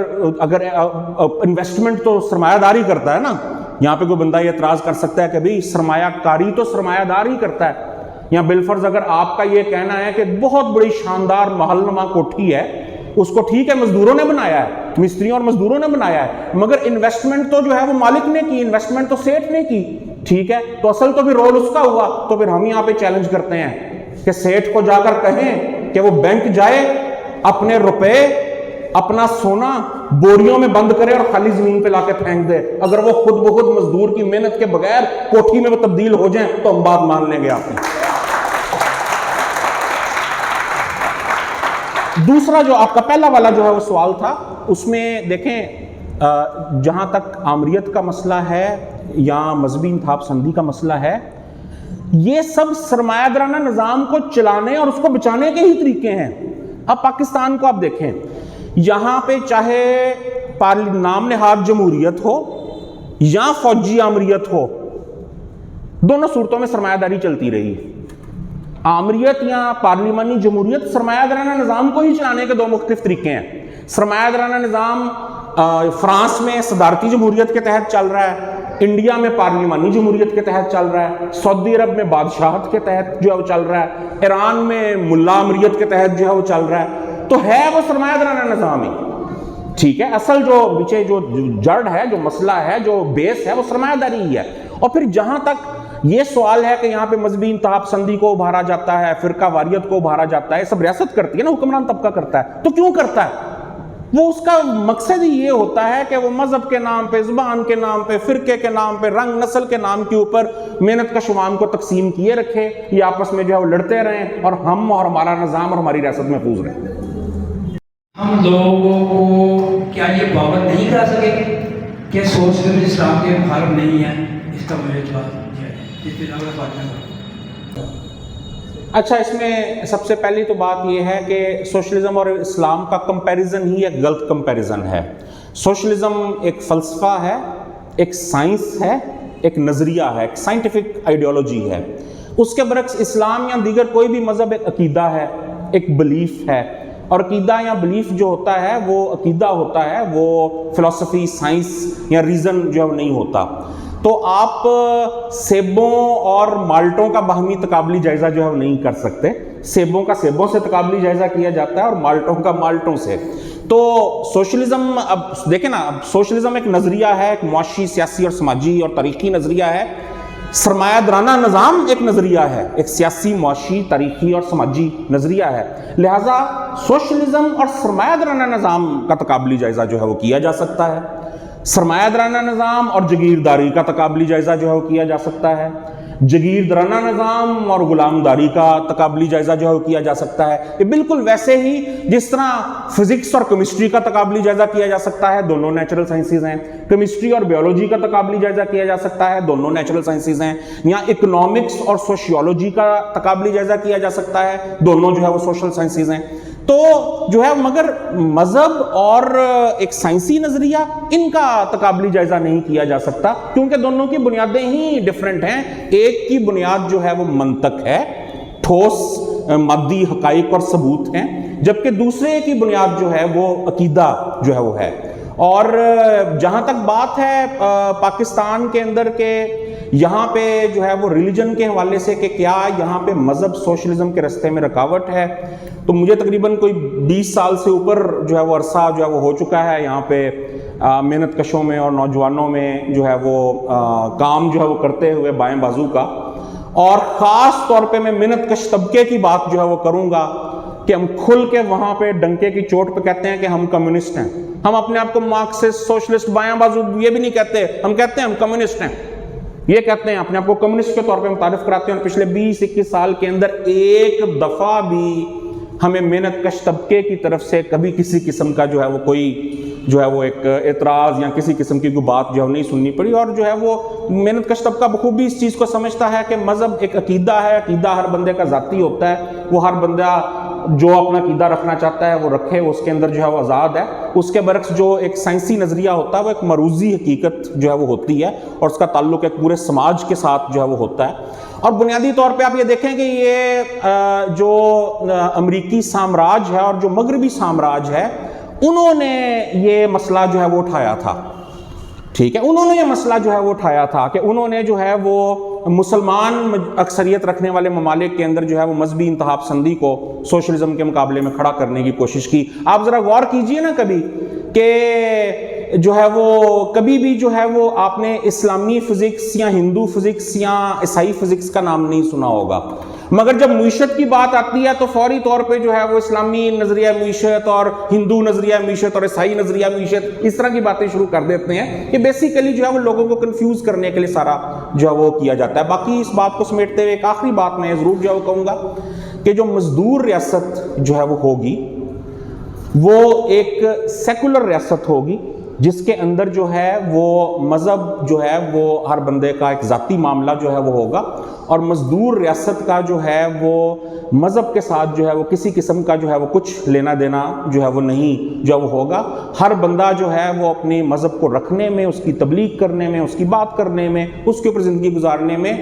انویسٹمنٹ تو سرمایہ داری کرتا ہے نا, یہاں پہ کوئی بندہ یہ اعتراض کر سکتا ہے کہ بھئی سرمایہ کاری تو سرمایہ داری کرتا ہے. یا بالفرض اگر آپ کا یہ کہنا ہے کہ بہت بڑی شاندار محل نما کوٹھی ہے, اس کو ٹھیک ہے مزدوروں نے بنایا ہے, مستریوں اور مزدوروں نے بنایا ہے, مگر انویسٹمنٹ تو جو ہے وہ مالک نے کی, انویسٹمنٹ تو سیٹ نے کی. ٹھیک ہے, تو اصل تو بھی رول اس کا ہوا. تو پھر ہم یہاں پہ چیلنج کرتے ہیں کہ سیٹ کو جا کر کہیں کہ وہ بینک جائے, اپنے روپے, اپنا سونا بوریوں میں بند کرے اور خالی زمین پہ لا کے پھینک دے. اگر وہ خود بخود مزدور کی محنت کے بغیر کوٹھی میں وہ تبدیل ہو جائیں تو ہم بات مان لیں گے. آپ نے دوسرا جو آپ کا پہلا والا جو ہے وہ سوال تھا, اس میں دیکھیں جہاں تک آمریت کا مسئلہ ہے یا مذہبی انتہا پسندی کا مسئلہ ہے, یہ سب سرمایہ دارانہ نظام کو چلانے اور اس کو بچانے کے ہی طریقے ہیں. اب پاکستان کو آپ دیکھیں, یہاں پہ چاہے نام نہاد جمہوریت ہو یا فوجی آمریت ہو, دونوں صورتوں میں سرمایہ داری چلتی رہی. آمریت یا پارلیمانی جمہوریت سرمایہ دارانہ نظام کو ہی چلانے کے 2 مختلف طریقے ہیں. سرمایہ دارانہ نظام فرانس میں صدارتی جمہوریت کے تحت چل رہا ہے, انڈیا میں پارلیمانی جمہوریت کے تحت چل رہا ہے, سعودی عرب میں بادشاہت کے تحت جو ہے وہ چل رہا ہے, ایران میں ملا امریت کے تحت جو ہے وہ چل رہا ہے. تو ہے وہ سرمایہ دارانہ نظام ہی. ٹھیک ہے, اصل جو پیچھے جو جڑ ہے, جو مسئلہ ہے, جو بیس ہے, وہ سرمایہ داری ہی ہے. اور پھر جہاں تک یہ سوال ہے کہ یہاں پہ مذہبی انتہا پسندی کو ابھارا جاتا ہے، فرقہ واریت کو ابھارا جاتا ہے، سب ریاست کرتی ہے نا، حکمران طبقہ کرتا ہے، تو کیوں کرتا ہے؟ وہ اس کا مقصد ہی یہ ہوتا ہے کہ وہ مذہب کے نام پہ، زبان کے نام پہ، فرقے کے نام پہ، رنگ نسل کے نام کے اوپر محنت کش عوام کو تقسیم کیے رکھے، یہ آپس میں جو ہے وہ لڑتے رہیں، اور ہم اور ہمارا نظام اور ہماری ریاست محفوظ رہے۔ ہم لوگوں کو کیا یہ پابند نہیں کرا سکے کہ سوشلزم اسلام کے مخالف نہیں ہے؟ اس کا مجھے جواب اچھا، اس میں سب سے پہلی تو بات یہ ہے کہ سوشلزم اور اسلام کا کمپیریزن ہی ایک غلط کمپیریزن ہے۔ سوشلزم ایک فلسفہ ہے، ایک سائنس ہے، ایک نظریہ ہے، ایک سائنٹیفک آئیڈیالوجی ہے۔ اس کے برعکس اسلام یا دیگر کوئی بھی مذہب ایک عقیدہ ہے، ایک بلیف ہے، اور عقیدہ یا بلیف جو ہوتا ہے وہ عقیدہ ہوتا ہے، وہ فلسفی، سائنس یا ریزن جو ہے وہ نہیں ہوتا۔ تو آپ سیبوں اور مالٹوں کا باہمی تقابلی جائزہ جو ہے وہ نہیں کر سکتے۔ سیبوں کا سیبوں سے تقابلی جائزہ کیا جاتا ہے اور مالٹوں کا مالٹوں سے۔ تو سوشلزم، اب دیکھیں نا، اب سوشلزم ایک نظریہ ہے، ایک معاشی، سیاسی اور سماجی اور تاریخی نظریہ ہے۔ سرمایہ دارانہ نظام ایک نظریہ ہے، ایک سیاسی، معاشی، تاریخی اور سماجی نظریہ ہے۔ لہٰذا سوشلزم اور سرمایہ دارانہ نظام کا تقابلی جائزہ جو ہے وہ کیا جا سکتا ہے، سرمایہ دارانہ نظام اور جگیرداری کا تقابلی جائزہ جو ہے وہ کیا جا سکتا ہے، جگیردارانہ نظام اور غلامداری کا تقابلی جائزہ جو ہے وہ کیا جا سکتا ہے۔ یہ بالکل ویسے ہی جس طرح فزکس اور کیمسٹری کا تقابلی جائزہ کیا جا سکتا ہے، دونوں نیچرل سائنسز ہیں، کیمسٹری اور بیولوجی کا تقابلی جائزہ کیا جا سکتا ہے، دونوں نیچرل سائنسز ہیں، یا اکنامکس اور سوشیولوجی کا تقابلی جائزہ کیا جا سکتا ہے، دونوں جو ہے وہ سوشل سائنسز ہیں۔ تو جو ہے مگر مذہب اور ایک سائنسی نظریہ، ان کا تقابلی جائزہ نہیں کیا جا سکتا، کیونکہ دونوں کی بنیادیں ہی ڈیفرنٹ ہیں۔ ایک کی بنیاد جو ہے وہ منطق ہے، ٹھوس مادی حقائق اور ثبوت ہیں، جبکہ دوسرے کی بنیاد جو ہے وہ عقیدہ جو ہے وہ ہے۔ اور جہاں تک بات ہے پاکستان کے اندر کہ یہاں پہ جو ہے وہ ریلیجن کے حوالے سے کہ کیا یہاں پہ مذہب سوشلزم کے رستے میں رکاوٹ ہے، تو مجھے تقریباً کوئی 20 سال سے اوپر جو ہے وہ عرصہ جو ہے وہ ہو چکا ہے یہاں پہ محنت کشوں میں اور نوجوانوں میں جو ہے وہ کام جو ہے وہ کرتے ہوئے بائیں بازو کا، اور خاص طور پہ میں محنت کش طبقے کی بات جو ہے وہ کروں گا کہ ہم کھل کے وہاں پہ ڈنکے کی چوٹ پہ کہتے ہیں کہ ہم کمیونسٹ ہیں۔ ہم اپنے آپ کو مارکسسٹ، سوشلسٹ، بایاں بازو یہ بھی نہیں کہتے، ہم کہتے ہیں ہم کمیونسٹ ہیں، یہ کہتے ہیں، اپنے آپ کو کمیونسٹ کے طور پہ متعارف کراتے ہیں۔ اور پچھلے 20-21 سال کے اندر ایک دفعہ بھی ہمیں محنت کش طبقے کی طرف سے کبھی کسی قسم کا جو ہے وہ کوئی جو ہے وہ ایک اعتراض یا کسی قسم کی کوئی بات جو ہے نہیں سننی پڑی۔ اور جو ہے وہ محنت کش طبقہ بخوبی اس چیز کو سمجھتا ہے کہ مذہب ایک عقیدہ ہے، عقیدہ ہر بندے کا ذاتی ہوتا ہے، وہ ہر بندہ جو اپنا عقیدہ رکھنا چاہتا ہے وہ رکھے، اس کے اندر جو ہے وہ آزاد ہے۔ اس کے برعکس جو ایک سائنسی نظریہ ہوتا ہے وہ ایک مروزی حقیقت جو ہے وہ ہوتی ہے، اور اس کا تعلق ایک پورے سماج کے ساتھ جو ہے وہ ہوتا ہے۔ اور بنیادی طور پہ آپ یہ دیکھیں کہ یہ جو امریکی سامراج ہے اور جو مغربی سامراج ہے، انہوں نے یہ مسئلہ جو ہے وہ اٹھایا تھا، ٹھیک ہے، انہوں نے یہ مسئلہ جو ہے وہ اٹھایا تھا کہ انہوں نے جو ہے وہ مسلمان اکثریت رکھنے والے ممالک کے اندر جو ہے وہ مذہبی انتہا پسندی کو سوشلزم کے مقابلے میں کھڑا کرنے کی کوشش کی۔ آپ ذرا غور کیجئے نا کبھی کہ جو ہے وہ کبھی بھی جو ہے وہ آپ نے اسلامی فزکس یا ہندو فزکس یا عیسائی فزکس کا نام نہیں سنا ہوگا، مگر جب معیشت کی بات آتی ہے تو فوری طور پہ جو ہے وہ اسلامی نظریہ معیشت اور ہندو نظریہ معیشت اور عیسائی نظریہ معیشت اس طرح کی باتیں شروع کر دیتے ہیں۔ یہ بیسیکلی جو ہے وہ لوگوں کو کنفیوز کرنے کے لیے سارا جو ہے وہ کیا جاتا ہے۔ باقی اس بات کو سمیٹتے ہوئے ایک آخری بات میں ضرور جو ہے وہ کہوں گا کہ جو مزدور ریاست جو ہے وہ ہوگی وہ ایک سیکولر ریاست ہوگی، جس کے اندر جو ہے وہ مذہب جو ہے وہ ہر بندے کا ایک ذاتی معاملہ جو ہے وہ ہوگا، اور مزدور ریاست کا جو ہے وہ مذہب کے ساتھ جو ہے وہ کسی قسم کا جو ہے وہ کچھ لینا دینا جو ہے وہ نہیں جو ہے وہ ہوگا۔ ہر بندہ جو ہے وہ اپنی مذہب کو رکھنے میں، اس کی تبلیغ کرنے میں، اس کی بات کرنے میں، اس کے اوپر زندگی گزارنے میں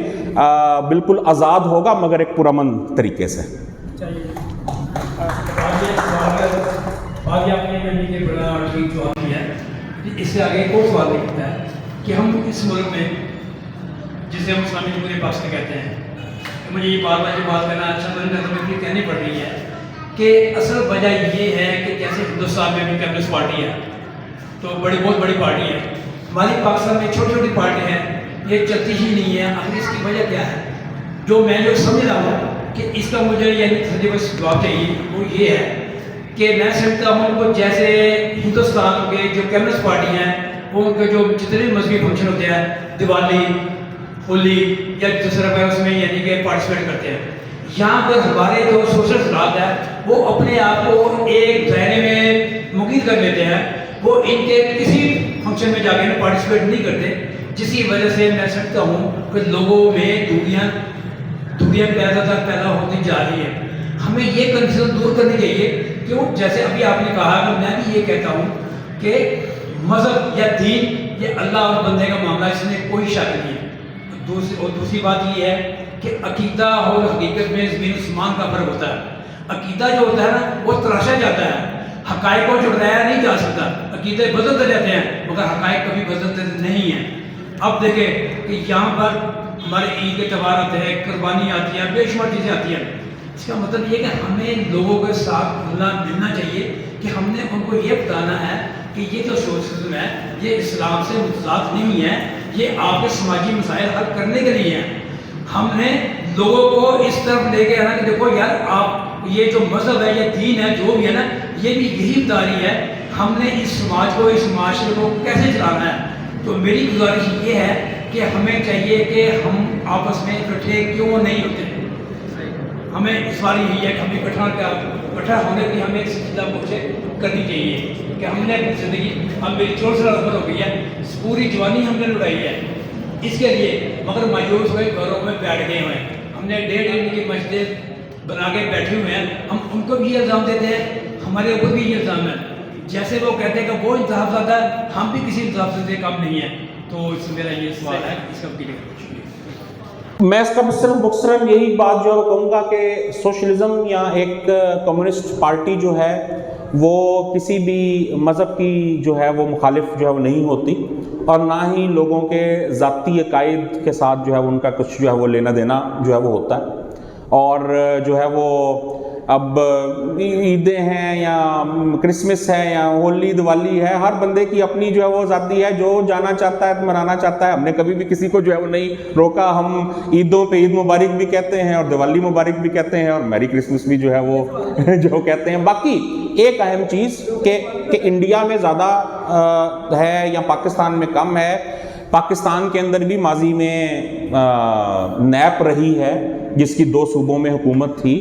بالکل آزاد ہوگا، مگر ایک پرامن طریقے سے۔ آگے آپ نے بڑا ٹھیک جواب دیا ہے، اس سے آگے ایک اور سوال لکھتا ہے کہ ہم اس ملک میں جسے ہم اسلامی جمہوریہ پاکستان کہتے ہیں، مجھے یہ بات کرنا اچھا تو کہنی پڑ رہی ہے کہ اصل وجہ یہ ہے کہ جیسے ہندوستان میں بھی کمیونسٹ پارٹی ہے تو بہت بڑی پارٹی ہے، ہماری پاکستان میں چھوٹی چھوٹی پارٹی ہیں، یہ چلتی ہی نہیں ہے، آخر اس کی وجہ کیا ہے؟ جو سمجھ رہا ہوں کہ اس کا مجھے یعنی بس جواب چاہیے، وہ یہ ہے کہ میں سمجھتا ہوں کہ جیسے ہندوستان کے جو کمیونسٹ پارٹی ہیں وہ ان کے جو جتنے مذہبی فنکشن ہوتے ہیں، دیوالی، ہولی یا دوسرا میں اس میں یعنی کہ پارٹیسپیٹ کرتے ہیں، یہاں پر ہمارے جو سوشل حالات ہیں وہ اپنے آپ کو ایک دائرے میں منعقد کر لیتے ہیں، وہ ان کے کسی فنکشن میں جا کے پارٹیسپیٹ نہیں کرتے، جس کی وجہ سے میں سمجھتا ہوں کہ لوگوں میں دوریاں پیدا ہوتی جا رہی ہے۔ ہمیں یہ کنفیوژن دور کرنی چاہیے کہ جیسے ابھی آپ نے کہا کہ میں بھی یہ کہتا ہوں کہ مذہب یا دین یہ اللہ اور بندے کا معاملہ، اس میں کوئی شک نہیں ہے۔ اور دوسری بات یہ ہے کہ عقیدہ اور حقیقت میں زمین آسمان کا فرق ہوتا ہے۔ عقیدہ جو ہوتا ہے نا وہ تراشا جاتا ہے، حقائق کو جھٹلایا نہیں جا سکتا، عقیدے بدلتے رہتے ہیں مگر حقائق کبھی بدلتے نہیں ہیں۔ اب دیکھیں کہ یہاں پر ہمارے عید کے تہوار آتے ہیں، قربانی آتی ہے، بے شمار چیزیں آتی ہیں، اس کا مطلب یہ کہ ہمیں لوگوں کے ساتھ ملنا چاہیے کہ ہم نے ان کو یہ بتانا ہے کہ یہ جو سوشلزم ہے یہ اسلام سے متضاد نہیں ہے، یہ آپ کے سماجی مسائل حل کرنے کے لیے ہیں۔ ہم نے لوگوں کو اس طرف لے کے آنا کہ دیکھو یار آپ یہ جو مذہب ہے یا دین ہے جو بھی ہے نا یہ بھی یہی بتا رہی ہے ہم نے اس سماج کو، اس معاشرے کو کیسے چلانا ہے۔ تو میری گزارش یہ ہے کہ ہمیں چاہیے کہ ہم آپس میں اکٹھے کیوں نہیں ہوتے، ہمیں اس بار یہی ہے کہ ہمیں اکٹھا ہونے کی ہمیں سلسلہ کوشش کرنی چاہیے کہ ہم نے اپنی زندگی، اب میری 14 سال عمر ہو گئی ہے، پوری جوانی ہم نے لڑائی ہے اس کے لیے، مگر مایوس ہوئے گھروں میں بیٹھ گئے ہوئے ہیں، ہم نے 1.5 کی مسجدیں بنا کے بیٹھے ہوئے ہیں، ہم ان کو بھی الزام دیتے ہیں، ہمارے اوپر بھی یہ الزام ہے، جیسے وہ کہتے ہیں کہ وہ انصاف زیادہ ہے، ہم بھی کسی انصاف سے کم نہیں ہیں۔ تو اس سے میرا یہ سوال ہے، اس کا شکریہ۔ میں اس کا صرف مختصراً یہی بات جو کہوں گا کہ سوشلزم یا ایک کمیونسٹ پارٹی جو ہے وہ کسی بھی مذہب کی جو ہے وہ مخالف جو ہے وہ نہیں ہوتی، اور نہ ہی لوگوں کے ذاتی عقائد کے ساتھ جو ہے ان کا کچھ جو ہے وہ لینا دینا جو ہے وہ ہوتا ہے، اور جو ہے وہ اب عیدیں ہیں یا کرسمس ہے یا ہولی دیوالی ہے، ہر بندے کی اپنی جو ہے وہ ذاتی ہے، جو جانا چاہتا ہے منانا چاہتا ہے، ہم نے کبھی بھی کسی کو جو ہے وہ نہیں روکا، ہم عیدوں پہ عید مبارک بھی کہتے ہیں اور دیوالی مبارک بھی کہتے ہیں اور میری کرسمس بھی جو ہے وہ جو کہتے ہیں۔ باقی ایک اہم چیز کہ انڈیا میں زیادہ ہے یا پاکستان میں کم ہے، پاکستان کے اندر بھی ماضی میں نیپ رہی ہے جس کی 2 صوبوں میں حکومت تھی۔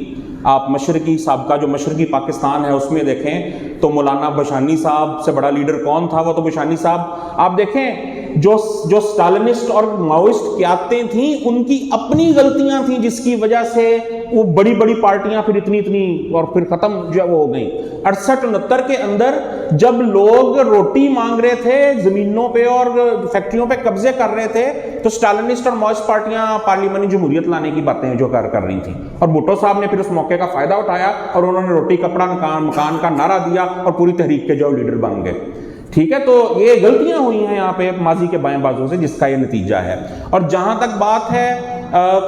آپ مشرقی سابقہ جو مشرقی پاکستان ہے اس میں دیکھیں تو مولانا بشانی صاحب سے بڑا لیڈر کون تھا؟ وہ تو بشانی صاحب۔ آپ دیکھیں جو اسٹالنسٹ اور ماؤسٹ قیادتیں تھیں ان کی اپنی غلطیاں تھیں جس کی وجہ سے وہ بڑی بڑی پارٹیاں پھر اتنی اور پھر ختم جو ہے وہ ہو گئیں۔ 68-69 کے اندر جب لوگ روٹی مانگ رہے تھے زمینوں پہ اور فیکٹریوں پہ قبضے کر رہے تھے تو اسٹالنسٹ اور ماؤسٹ پارٹیاں پارلیمانی جمہوریت لانے کی باتیں جو کر رہی تھیں، اور بھٹو صاحب نے پھر اس موقع کا فائدہ اٹھایا اور انہوں نے روٹی کپڑا مکان کا نعرہ دیا اور پوری تحریک کے جو لیڈر بن گئے۔ ٹھیک ہے، تو یہ غلطیاں ہوئی ہیں یہاں پہ ماضی کے بائیں بازوں سے جس کا یہ نتیجہ ہے۔ اور جہاں تک بات ہے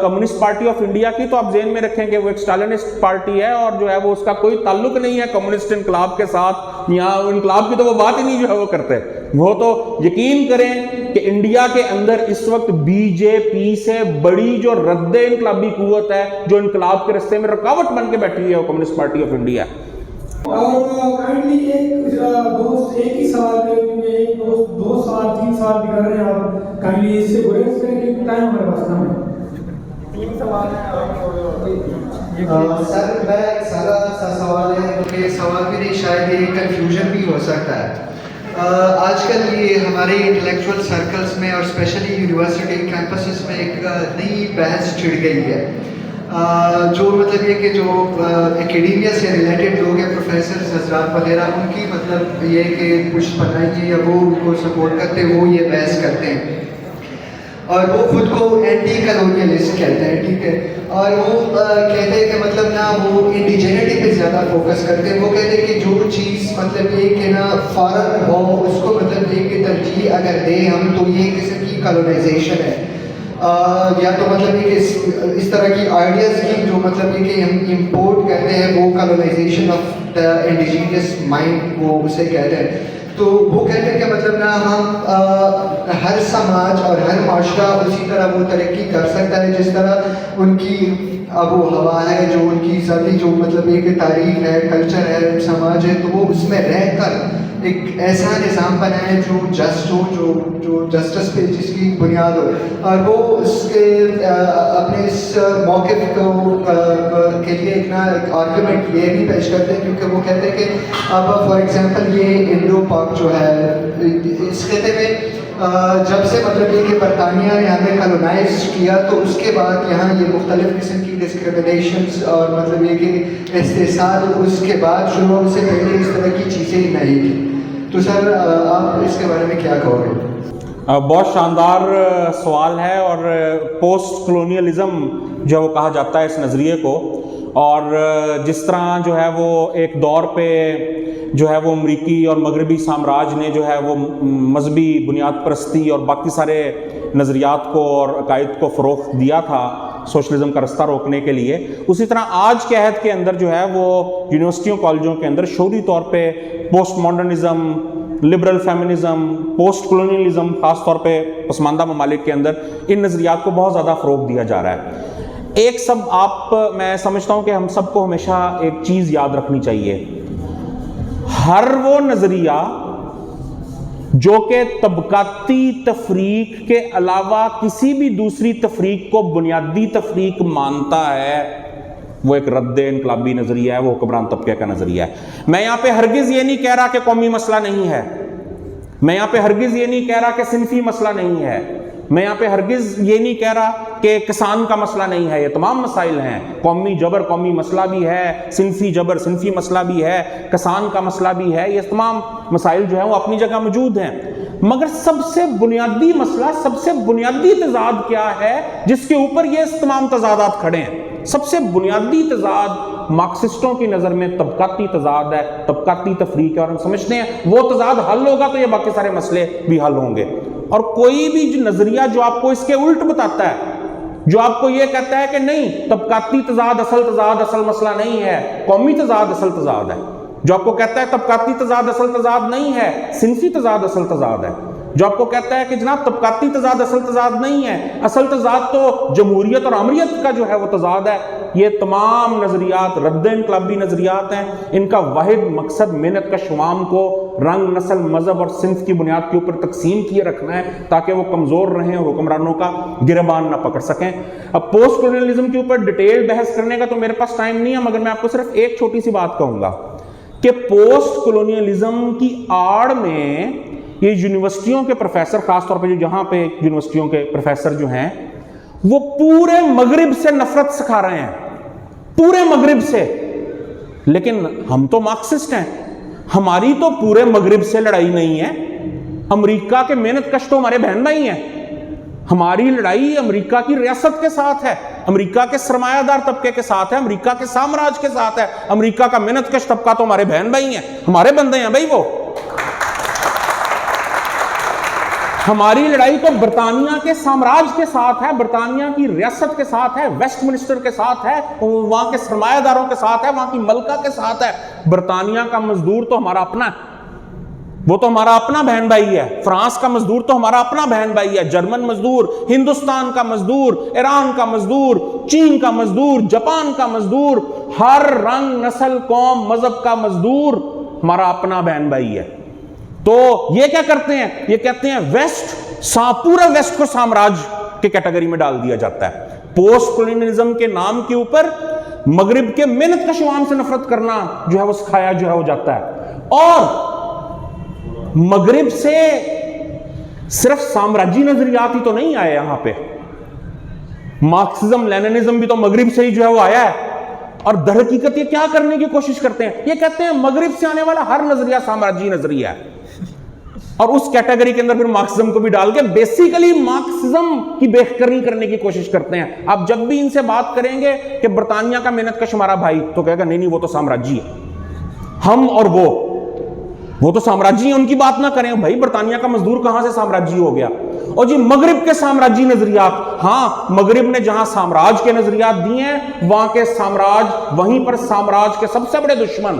کمیونسٹ پارٹی آف انڈیا کی، تو آپ ذہن میں رکھیں کہ وہ ایک اسٹالنسٹ پارٹی ہے اور جو ہے وہ اس کا کوئی تعلق نہیں ہے کمیونسٹ انقلاب کے ساتھ، یا انقلاب کی تو وہ بات ہی نہیں جو ہے وہ کرتے۔ وہ تو یقین کریں کہ انڈیا کے اندر اس وقت بی جے پی سے بڑی جو رد انقلابی قوت ہے جو انقلاب کے رستے میں رکاوٹ بن کے بیٹھی ہے وہ کمیونسٹ پارٹی آف انڈیا۔ اور کائنڈلی ایک دوست ایک ہی سوال پہ ایک دوست 2 سال 3 سال بھی کر رہے ہیں، آپ کائنڈلی اس سے گریز کریں کہ ٹائم ہمارے پاس کم ہے۔ 3 سوال ہیں سر، میں ایک سادہ سا سوال ہے کیونکہ سوال بھی نہیں، شاید یہ کنفیوژن بھی ہو سکتا ہے۔ آج کل یہ ہمارے انٹلیکچوئل سرکلز میں اور اسپیشلی یونیورسٹی کیمپسز میں ایک نئی بحث چھڑ گئی ہے، جو مطلب یہ کہ جو اکیڈیمیا سے ریلیٹڈ لوگ ہیں، پروفیسرز حضرات وغیرہ، ان کی مطلب یہ کہ کچھ بنائیے یا وہ ان کو سپورٹ کرتے ہیں، وہ یہ بحث کرتے ہیں اور وہ خود کو اینٹی کالونیلسٹ کہتے ہیں، ٹھیک ہے، اور وہ کہتے ہیں کہ مطلب نا وہ انڈیجینٹی پہ زیادہ فوکس کرتے ہیں۔ وہ کہتے ہیں کہ جو چیز مطلب یہ کہ نا فارن ہو اس کو مطلب یہ کہ ترجیح اگر دیں ہم تو یہ قسم کی کالونائزیشن ہے، یا تو مطلب یہ کہ اس طرح کی آئیڈیاز کی جو مطلب یہ کہ ہم امپورٹ کرتے ہیں وہ colonisation of the indigenous mind وہ اسے کہتے ہیں۔ تو وہ کہتے ہیں کہ مطلب نا ہم ہر سماج اور ہر معاشرہ اسی طرح وہ ترقی کر سکتا ہے جس طرح ان کی آب و ہوا ہے, جو ان کی ذاتی جو مطلب ایک تاریخ ہے, کلچر ہے, سماج ہے, تو وہ اس میں رہ کر ایک ایسا نظام بنائے جو جسٹ ہو, جو جسٹس پہ جس کی بنیاد ہو. اور وہ اس کے اپنے اس موقف کے لیے ایک نا آرگومنٹ یہ بھی پیش کرتے ہیں, کیونکہ وہ کہتے ہیں کہ اب فار ایگزامپل یہ انڈو پاک جو ہے اس خطے میں جب سے مطلب یہ کہ برطانیہ نے ہمیں کالونائز کیا تو اس کے بعد یہاں یہ مختلف قسم کی ڈسکریمنیشنز اور مطلب یہ کہ استحصال اس کے بعد شروع ہونے سے پہلے اس طرح کی چیزیں نہیں تھیں. تو سر آپ اس کے بارے میں کیا کہو گے؟ بہت شاندار سوال ہے, اور پوسٹ کلونیلزم جو ہے وہ کہا جاتا ہے اس نظریے کو, اور جس طرح جو ہے وہ ایک دور پہ جو ہے وہ امریکی اور مغربی سامراج نے جو ہے وہ مذہبی بنیاد پرستی اور باقی سارے نظریات کو اور عقائد کو فروغ دیا تھا سوشلزم کا رستہ روکنے کے لیے, اسی طرح آج کے عہد کے اندر جو ہے وہ یونیورسٹیوں کالجوں کے اندر شعوری طور پہ post modernism, liberal feminism, post colonialism, خاص طور پہ پسماندہ ممالک کے اندر ان نظریات کو بہت زیادہ فروغ دیا جا رہا ہے. ایک میں سمجھتا ہوں کہ ہم سب کو ہمیشہ ایک چیز یاد رکھنی چاہیے, ہر وہ نظریہ جو کہ طبقاتی تفریق کے علاوہ کسی بھی دوسری تفریق کو بنیادی تفریق مانتا ہے وہ ایک رد انقلابی نظریہ ہے, وہ حکمران طبقے کا نظریہ ہے. میں یہاں پہ ہرگز یہ نہیں کہہ رہا کہ قومی مسئلہ نہیں ہے, میں یہاں پہ ہرگز یہ نہیں کہہ رہا کہ صنفی مسئلہ نہیں ہے, میں یہاں پہ ہرگز یہ نہیں کہہ رہا کہ کسان کا مسئلہ نہیں ہے. یہ تمام مسائل ہیں, قومی جبر قومی مسئلہ بھی ہے, صنفی جبر صنفی مسئلہ بھی ہے, کسان کا مسئلہ بھی ہے, یہ تمام مسائل جو ہیں وہ اپنی جگہ موجود ہیں. مگر سب سے بنیادی مسئلہ, سب سے بنیادی تضاد کیا ہے جس کے اوپر یہ تمام تضادات کھڑے ہیں؟ سب سے بنیادی تضاد مارکسسٹوں کی نظر میں طبقاتی تضاد ہے, طبقاتی تفریق ہے, اور ہم سمجھتے ہیں وہ تضاد حل ہوگا تو یہ باقی سارے مسئلے بھی حل ہوں گے. اور کوئی بھی نظریہ جو آپ کو اس کے الٹ بتاتا ہے, جو آپ کو یہ کہتا ہے کہ نہیں طبقاتی تضاد اصل مسئلہ نہیں ہے, قومی تضاد اصل تضاد ہے, جو آپ کو کہتا ہے طبقاتی تضاد اصل تضاد نہیں ہے, صنفی تضاد اصل تضاد ہے, جو آپ کو کہتا ہے کہ جناب طبقاتی تضاد اصل تضاد نہیں ہے, اصل تضاد تو جمہوریت اور امریت کا جو ہے وہ تضاد ہے. یہ تمام نظریات رد انقلابی نظریات ہیں. ان کا واحد مقصد محنت کا شمام کو رنگ, نسل, مذہب اور صنف کی بنیاد کے اوپر تقسیم کیے رکھنا ہے تاکہ وہ کمزور رہیں اور حکمرانوں کا گربان نہ پکڑ سکیں. اب پوسٹ کولونیلزم کے اوپر ڈیٹیل بحث کرنے کا تو میرے پاس ٹائم نہیں ہے, مگر میں آپ کو صرف ایک چھوٹی سی بات کہوں گا کہ پوسٹ کولونیلزم کی آڑ میں یہ یونیورسٹیوں کے پروفیسر, خاص طور پہ جو جہاں پہ یونیورسٹیوں کے پروفیسر جو ہیں وہ پورے مغرب سے نفرت سکھا رہے ہیں, پورے مغرب سے. لیکن ہم تو مارکسسٹ ہیں, ہماری تو پورے مغرب سے لڑائی نہیں ہے. امریکہ کے محنت کش تو ہمارے بہن بھائی ہیں. ہماری لڑائی امریکہ کی ریاست کے ساتھ ہے, امریکہ کے سرمایہ دار طبقے کے ساتھ ہے, امریکہ کے سامراج کے ساتھ ہے. امریکہ کا محنت کش طبقہ تو ہمارے بہن بھائی ہیں, ہمارے بندے ہیں بھائی. وہ ہماری لڑائی تو برطانیہ کے سامراج کے ساتھ ہے, برطانیہ کی ریاست کے ساتھ ہے, ویسٹ منسٹر کے ساتھ ہے, وہاں کے سرمایہ داروں کے ساتھ ہے, وہاں کی ملکہ کے ساتھ ہے. برطانیہ کا مزدور تو ہمارا اپنا ہے, وہ تو ہمارا اپنا بہن بھائی ہے. فرانس کا مزدور تو ہمارا اپنا بہن بھائی ہے, جرمن مزدور, ہندوستان کا مزدور, ایران کا مزدور, چین کا مزدور, جاپان کا مزدور, ہر رنگ, نسل, قوم, مذہب کا مزدور ہمارا اپنا بہن بھائی ہے. تو یہ کیا کرتے ہیں؟ یہ کہتے ہیں ویسٹ, پورا ویسٹ کو سامراج کے کیٹیگری میں ڈال دیا جاتا ہے. پوسٹ کولونیلزم کے نام کے اوپر مغرب کے محنت کش عوام سے نفرت کرنا جو ہے وہ سکھایا جو ہے وہ جاتا ہے. اور مغرب سے صرف سامراجی نظریات ہی تو نہیں آئے, یہاں پہ مارکسزم لیننزم بھی تو مغرب سے ہی جو ہے وہ آیا ہے. اور در حقیقت یہ کیا کرنے کی کوشش کرتے ہیں؟ یہ کہتے ہیں مغرب سے آنے والا ہر نظریہ سامراجی نظریہ ہے, اور اس کیٹیگری کے اندر پھر مارکسزم کو بھی ڈال کے بیسیکلی مارکسزم کی بےخبری کرنے کی کوشش کرتے ہیں. آپ جب بھی ان سے بات کریں گے کہ برطانیہ کا محنت کش ہمارا بھائی, تو کہے گا نہیں وہ تو سامراجی ہے, ہم اور وہ تو سامراجی ہیں, ان کی بات نہ کریں. بھائی برطانیہ کا مزدور کہاں سے سامراجی ہو گیا؟ اور جی مغرب کے سامراجی نظریات, ہاں مغرب نے جہاں سامراج کے نظریات دیے ہیں وہاں کے سامراج, وہیں پر سامراج کے سب سے بڑے دشمن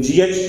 GHQ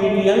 PTM